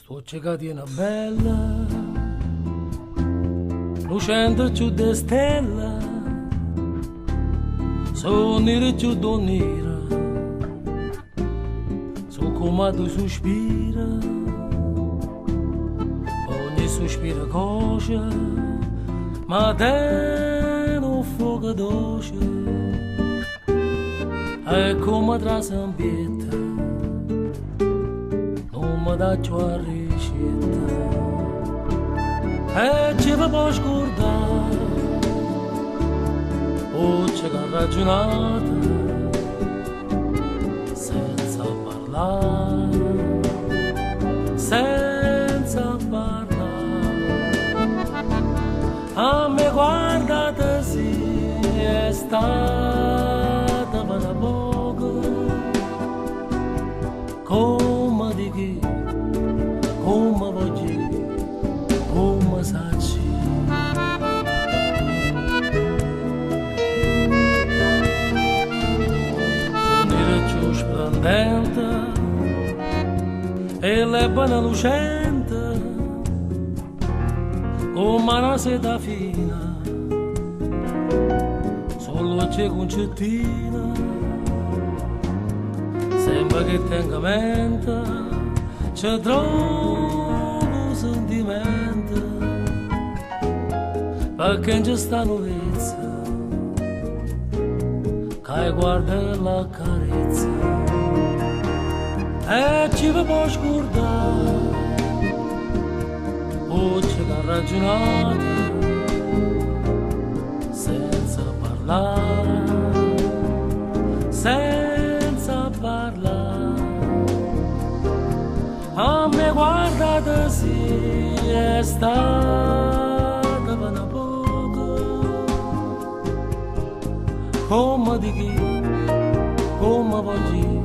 Sto cercando bella, lucente più di stella, sono nera più donnera, sono come tu sospira, ogni sospiro cosce, ma te non fuoco dolce, è come tra sambietta. Non dà più a ricetta e ci va può scordare o c'è che ha ragionato senza parlare, senza parlare. A me guardate sì, è stata per poco come di chi, come voglio, come sacci. Sono più splendente e le buone lucente, come una seta fina, solo c'è concettina, sembra che tenga mente, c'è trovo sentimento, perché non c'è sta novezza, che guarda la carezza, e ci può scordare, o c'è che ha ragionato, senza parlare, senza parlare. A me guardate sì, è stata per poco, come di chi, come voglio,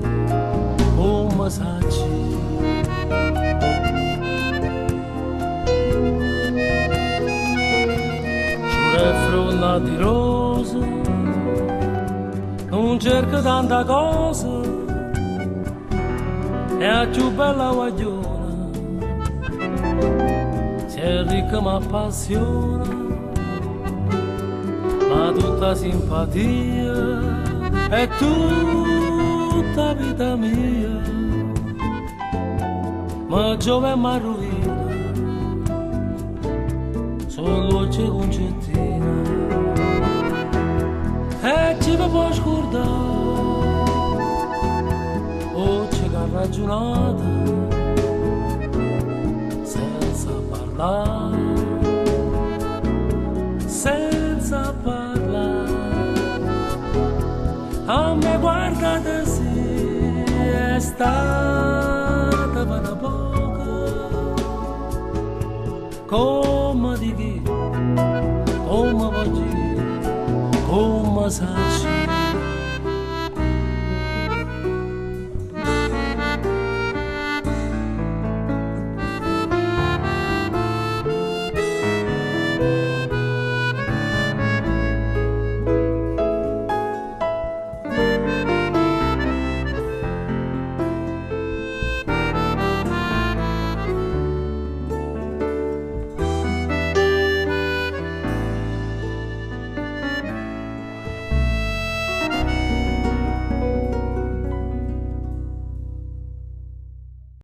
come sacci. C'è fronna di rose, non cerco tanta cosa, è la più bella guagliona, se è ricca ma appassiona, ma tutta simpatia, è tutta vita mia, ma giove ma rovina, solo c'è concettina, e ci può scordare, ragionata senza parlare, senza parlare. A me guardate sì, è stata per poco, come di chi, come voglio, come sacci.